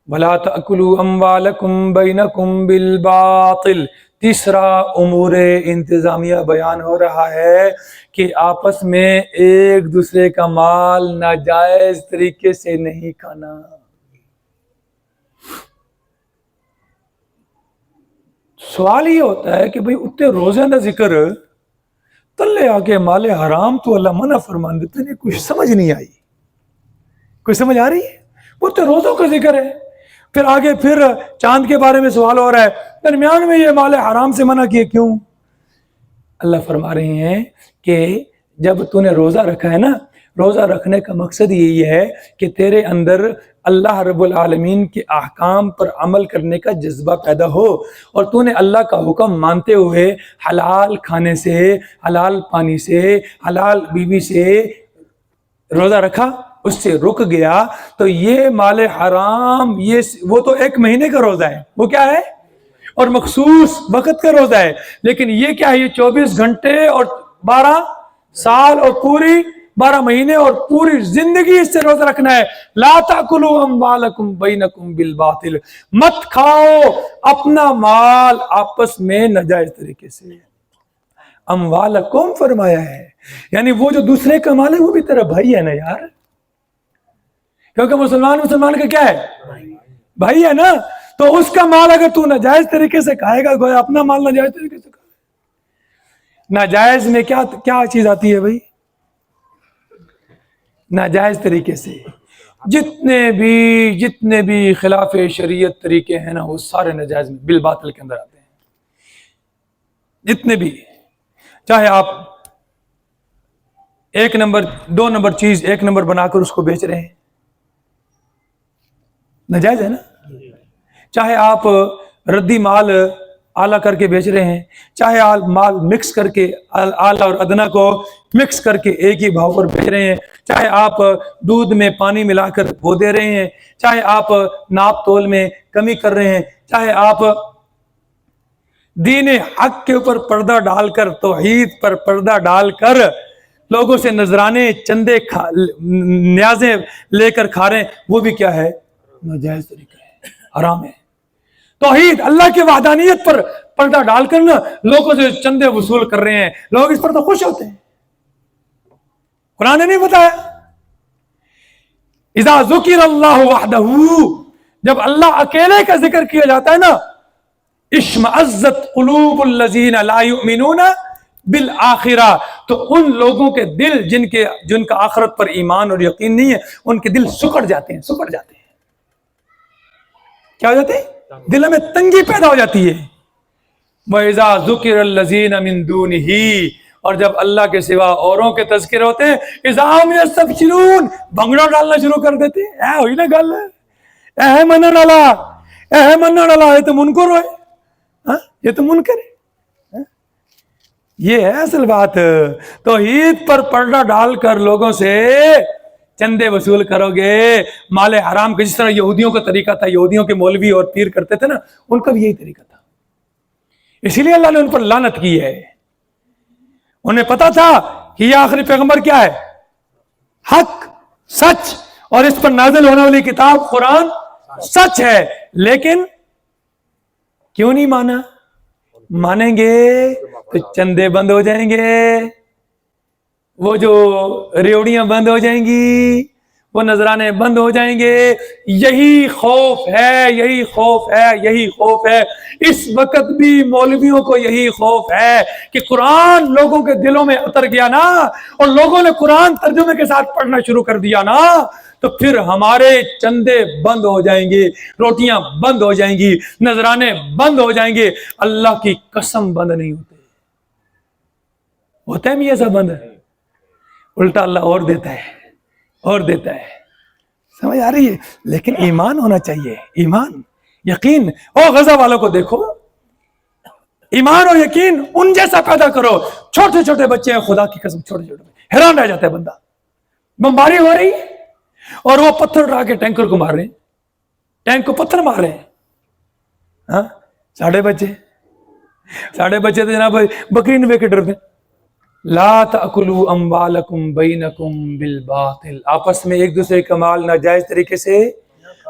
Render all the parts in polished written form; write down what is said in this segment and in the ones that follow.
ولا تأکلوا اموالکم بینکم بالباطل۔ تیسرا امور انتظامیہ بیان ہو رہا ہے کہ آپس میں ایک دوسرے کا مال ناجائز طریقے سے نہیں کھانا۔ سوال یہ ہوتا ہے کہ بھئی اتنے روزے کا ذکر تلے آگے مال حرام تو اللہ منع فرمان دیتے ہیں، کچھ سمجھ نہیں آئی۔ کوئی سمجھ آ رہی ہے؟ وہ تو روزوں کا ذکر ہے، پھر آگے پھر چاند کے بارے میں سوال ہو رہا ہے، درمیان میں یہ مال حرام سے منع کیے کیوں؟ اللہ فرما رہے ہیں کہ جب تو نے روزہ رکھا ہے نا، روزہ رکھنے کا مقصد یہی ہے کہ تیرے اندر اللہ رب العالمین کے احکام پر عمل کرنے کا جذبہ پیدا ہو، اور تو نے اللہ کا حکم مانتے ہوئے حلال کھانے سے، حلال پانی سے، حلال بیوی سے روزہ رکھا، اس سے رک گیا، تو یہ مال حرام وہ تو ایک مہینے کا روزہ ہے، وہ کیا ہے؟ اور مخصوص وقت کا روزہ ہے، لیکن یہ کیا ہے؟ یہ 24 گھنٹے اور 12 سال اور پوری 12 مہینے اور پوری زندگی اس سے روزہ رکھنا ہے۔ لا تاکلوا اموالکم بینکم بالباطل، مت کھاؤ اپنا مال آپس میں ناجائز طریقے سے۔ اموالکم فرمایا ہے، یعنی وہ جو دوسرے کا مال ہے وہ بھی تیرا بھائی ہے نا یار، کیونکہ مسلمان کا کیا ہے؟ بھائی ہے نا، تو اس کا مال اگر تو ناجائز طریقے سے کھائے گا، گویا اپنا مال ناجائز طریقے سے کھائے گا۔ ناجائز میں کیا چیز آتی ہے بھائی؟ ناجائز طریقے سے جتنے بھی خلاف شریعت طریقے ہیں نا، وہ سارے ناجائز میں بالباطل کے اندر آتے ہیں۔ جتنے بھی، چاہے آپ 1 نمبر 2 نمبر چیز 1 نمبر بنا کر اس کو بیچ رہے ہیں، ناجائز ہے نا؟ چاہے آپ ردی مال اعلیٰ کر کے بیچ رہے ہیں، چاہے مال مکس کر کے اعلیٰ اور ادنا کو مکس کر کے ایک ہی بھاؤ پر بیچ رہے ہیں، چاہے آپ دودھ میں پانی ملا کر وہ دے رہے ہیں، چاہے آپ ناپ تول میں کمی کر رہے ہیں، چاہے آپ دین حق کے اوپر پردہ ڈال کر، توحید پر پردہ ڈال کر لوگوں سے نذرانے چندے نیازیں لے کر کھا رہے ہیں، وہ بھی کیا ہے؟ ناجائز طریقہ ہے، حرام ہے۔ توحید اللہ کی وحدانیت پر پردہ ڈال کر نا لوگوں سے چندے وصول کر رہے ہیں، لوگ اس پر تو خوش ہوتے ہیں۔ قرآن نے نہیں بتایا اذا ذکر اللہ وحدہ، جب اللہ اکیلے کا ذکر کیا جاتا ہے نا، اشمئزت قلوب الذین لا یؤمنون بالآخرہ، تو ان لوگوں کے دل جن کا آخرت پر ایمان اور یقین نہیں ہے، ان کے دل سکڑ جاتے ہیں۔ کیا ہو جاتے ہیں؟ دل میں تنگی پیدا ہو جاتی ہے۔ وَإِذَا ذُكِرَ الَّذِينَ مِن دُونِهِ، اور جب اللہ کے سوا اوروں کے تذکرے ہوتے ہیں، اِذَا هُمْ يَسْتَبْشِرُونَ، بھنگڑا ڈالنا شروع کر دیتے ہیں۔ ہوئی نا گل، منن والا یہ تو منکر ہوئے، یہ تو منکر ہے۔ یہ ہے اصل بات۔ توحید پر پردہ ڈال کر لوگوں سے چندے وصول کرو گے، مال حرام کا، جس طرح یہودیوں کا طریقہ تھا، یہودیوں کے مولوی اور پیر کرتے تھے نا، ان کا بھی یہی طریقہ تھا، اسی لیے اللہ نے ان پر لعنت کی ہے۔ انہیں پتا تھا کہ یہ آخری پیغمبر کیا ہے؟ حق، سچ، اور اس پر نازل ہونے والی کتاب قرآن سچ ہے، لیکن کیوں نہیں مانا؟ مانیں گے تو چندے بند ہو جائیں گے، وہ جو ریوڑیاں بند ہو جائیں گی، وہ نذرانے بند ہو جائیں گے۔ یہی خوف ہے اس وقت بھی مولویوں کو، یہی خوف ہے کہ قرآن لوگوں کے دلوں میں اتر گیا نا، اور لوگوں نے قرآن ترجمے کے ساتھ پڑھنا شروع کر دیا نا، تو پھر ہمارے چندے بند ہو جائیں گے، روٹیاں بند ہو جائیں گی، نذرانے بند ہو جائیں گے۔ اللہ کی قسم بند نہیں ہوتے ہیں ایسا بند ہے، الٹا اللہ اور دیتا ہے۔ سمجھ آ رہی ہے؟ لیکن ایمان ہونا چاہیے، ایمان، یقین۔ او غزہ والوں کو دیکھو، ایمان اور یقین ان جیسا پیدا کرو۔ چھوٹے چھوٹے بچے ہیں، خدا کی قسم، چھوٹے چھوٹے، حیران رہ جاتا ہے بندہ۔ بمباری ہو رہی ہے اور وہ پتھر اٹھا کے ٹینکر کو مار رہے ہیں، ٹینک کو پتھر مار رہے ہیں۔ ہاں، ساڑھے بچے تو جناب بکری نوے کے ڈرتے۔ لا تأکلوا اموالکم بینکم بالباطل، آپس میں ایک دوسرے کا مال ناجائز طریقے سے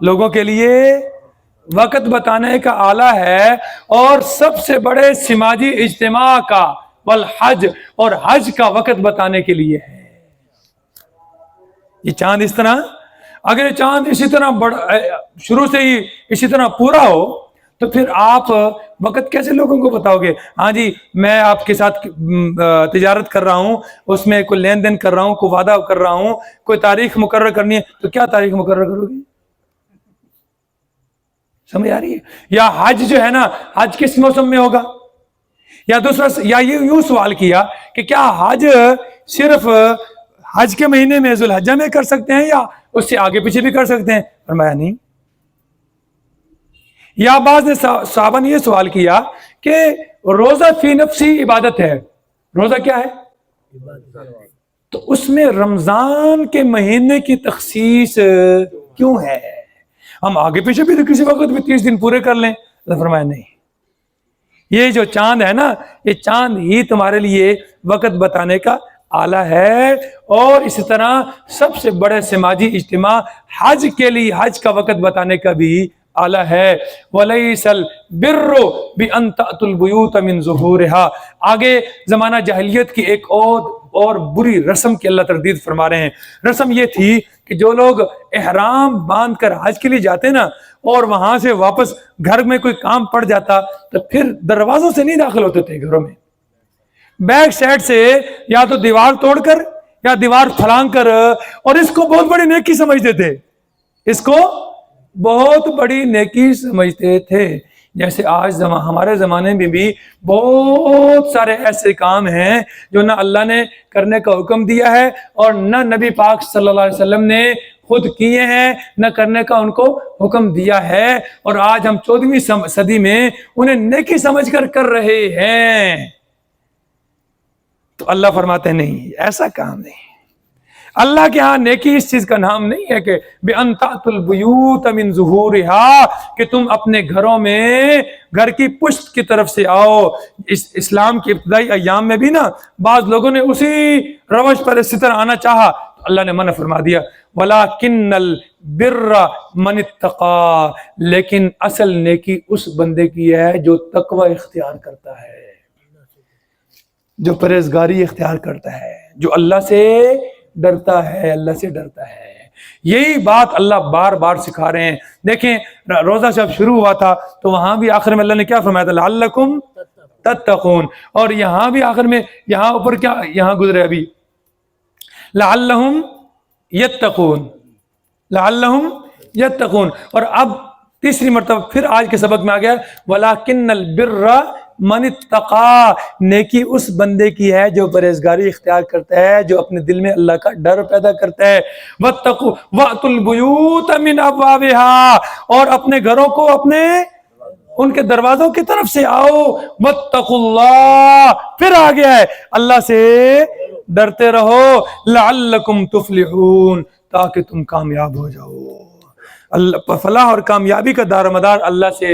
لوگوں کے لیے وقت بتانے کا آلہ ہے، اور سب سے بڑے سماجی اجتماع کا والحج، اور حج کا وقت بتانے کے لیے ہے۔ یہ چاند اس طرح، اگر یہ چاند اسی طرح شروع سے ہی اسی طرح پورا ہو تو پھر آپ وقت کیسے لوگوں کو بتاؤ گے؟ ہاں جی میں آپ کے ساتھ تجارت کر رہا ہوں، اس میں کوئی لین دین کر رہا ہوں، کوئی وعدہ کر رہا ہوں، کوئی تاریخ مقرر کرنی ہے، تو کیا تاریخ مقرر کرو گے؟ سمجھ آ رہی ہے؟ یا حج جو ہے نا، حج کس موسم میں ہوگا؟ یا دوسرا، یا یہ یوں سوال کیا کہ کیا حج صرف حج کے مہینے میں ذوالحجہ میں کر سکتے ہیں یا اس سے آگے پیچھے بھی کر سکتے ہیں؟ فرمایا نہیں۔ یا بعض نے صحابہ نے یہ سوال کیا کہ روزہ فی نفسی عبادت ہے، روزہ کیا ہے؟ تو اس میں رمضان کے مہینے کی تخصیص کیوں ہے؟ ہم آگے پیچھے بھی تو کسی وقت بھی 30 دن پورے کر لیں۔ فرمایا نہیں، یہ جو چاند ہے نا، یہ چاند ہی تمہارے لیے وقت بتانے کا آلہ ہے، اور اسی طرح سب سے بڑے سماجی اجتماع حج کے لیے حج کا وقت بتانے کا بھی آلہ ہے۔ وَلَيْسَ الْبِرُّ بِأَن تَأْتُوا الْبُيُوتَ مِن ظُهُورِهَا۔ آگے زمانہ جاہلیت کی ایک اور بری رسم کی اللہ تردید فرما رہے ہیں۔ رسم یہ تھی کہ جو لوگ احرام باندھ کر حج کے لیے جاتے نا، اور وہاں سے واپس گھر میں کوئی کام پڑ جاتا تو پھر دروازوں سے نہیں داخل ہوتے تھے گھروں میں، بیک سائڈ سے یا تو دیوار توڑ کر یا دیوار پھلانگ کر، اور اس کو بہت بڑی نیکی سمجھتے تھے، اس کو بہت بڑی نیکی سمجھتے تھے۔ جیسے آج ہمارے زمانے میں بھی بہت سارے ایسے کام ہیں جو نہ اللہ نے کرنے کا حکم دیا ہے اور نہ نبی پاک صلی اللہ علیہ وسلم نے خود کیے ہیں، نہ کرنے کا ان کو حکم دیا ہے، اور آج ہم 14ویں صدی میں انہیں نیکی سمجھ کر رہے ہیں۔ تو اللہ فرماتے ہیں نہیں، ایسا کام نہیں۔ اللہ کے ہاں نیکی اس چیز کا نام نہیں ہے کہ بِأَن تَأْتُوا الْبُيُوتَ مِن ظُهُورِهَا، کہ تم اپنے گھروں میں گھر کی پشت کی طرف سے آؤ۔ اسلام کے ابتدائی ایام میں بھی نا بعض لوگوں نے اسی روش پر اسی طرح آنا چاہا، تو اللہ نے منع فرما دیا، وَلَكِنَّ الْبِرَّ مَنِ اتَّقَىٰ، لیکن اصل نیکی اس بندے کی ہے جو تقوی اختیار کرتا ہے، جو پرہیزگاری اختیار کرتا ہے، جو اللہ سے ڈرتا ہے، اللہ سے ڈرتا ہے۔ یہی بات اللہ بار بار سکھا رہے ہیں۔ دیکھیں روزہ جب شروع ہوا تھا تو وہاں بھی آخر میں اللہ نے کیا فرمایا تھا؟ لعلکم تتقون، اور یہاں بھی آخر میں یہاں اوپر کیا یہاں گزرے ابھی؟ لعلہم یتقون، لعلہم یتقون، اور اب تیسری مرتبہ پھر آج کے سبق میں آ گیا وَلَكِنَّ الْبِرَّ مَنِ اتَّقَىٰ، نیکی اس بندے کی ہے جو پرہیزگاری اختیار کرتا ہے، جو اپنے دل میں اللہ کا ڈر پیدا کرتا ہے۔ وَأْتُوا الْبُيُوتَ مِنْ أَبْوَابِهَا، اور اپنے گھروں کو اپنے ان کے دروازوں کی طرف سے آؤ۔ وَاتَّقُوا اللَّهَ، پھر آ گیا ہے اللہ سے ڈرتے رہو، لَعَلَّكُمْ تُفْلِحُونَ، تاکہ تم کامیاب ہو جاؤ۔ اللہ فلاح اور کامیابی کا دار و مدار اللہ سے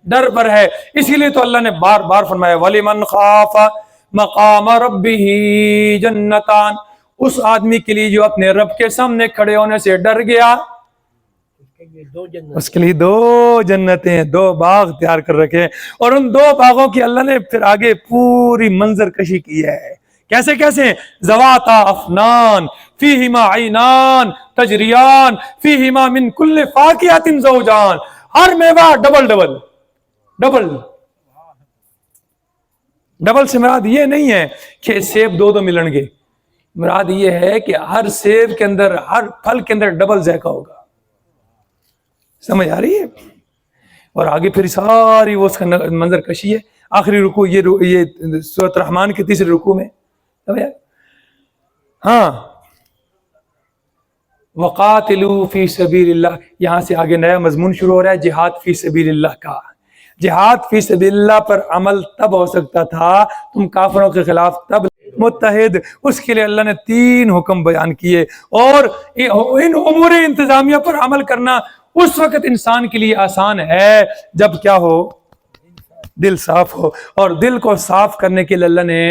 ڈر پر ہے۔ اسی لیے تو اللہ نے بار بار فرمایا وَلِمَنْ خَافَ مَقَامَ رَبِّهِ جَنَّتَانِ، اس آدمی کے لیے جو اپنے رب کے سامنے کھڑے ہونے سے ڈر گیا، اس کے لیے 2 جنتیں، 2 باغ تیار کر رکھے، اور ان 2 باغوں کی اللہ نے پھر آگے پوری منظر کشی کی ہے۔ کیسے کیسے؟ ذواتا افنان فیہما عینان تجریان فیہما من کل فاکہۃ زوجان، ہر میوہ ڈبل ڈبل ڈبل ڈبل سے مراد یہ نہیں ہے کہ سیب 2 ملن گے، مراد یہ ہے کہ ہر سیب کے اندر، ہر پھل کے اندر ڈبل ذائقہ ہوگا۔ سمجھ آ رہی ہے؟ اور آگے پھر ساری وہ اس کا منظر کشی ہے۔ آخری رکوع یہ سورۃ الرحمن کے تیسرے رکوع میں، ہاں وَقَاتِلُوا فِي سَبِيلِ اللَّهِ، یہاں سے آگے نیا مضمون شروع ہو رہا ہے جہاد فی سبیل اللہ کا۔ جہاد فی سبیل اللہ پر عمل تب ہو سکتا تھا تم کافروں کے خلاف تب متحد، اس کے لیے اللہ نے 3 حکم بیان کیے، اور ان امور انتظامیہ پر عمل کرنا اس وقت انسان کے لیے آسان ہے جب کیا ہو؟ دل صاف ہو، اور دل کو صاف کرنے کے لیے اللہ نے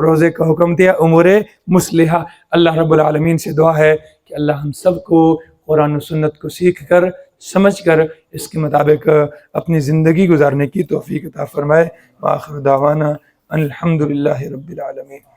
روزے کا حکم دیا، امور مصلحہ۔ اللہ رب العالمین سے دعا ہے کہ اللہ ہم سب کو قرآن و سنت کو سیکھ کر سمجھ کر اس کے مطابق اپنی زندگی گزارنے کی توفیق عطا فرمائے۔ وآخر دعوانا ان الحمد للہ رب العالمین۔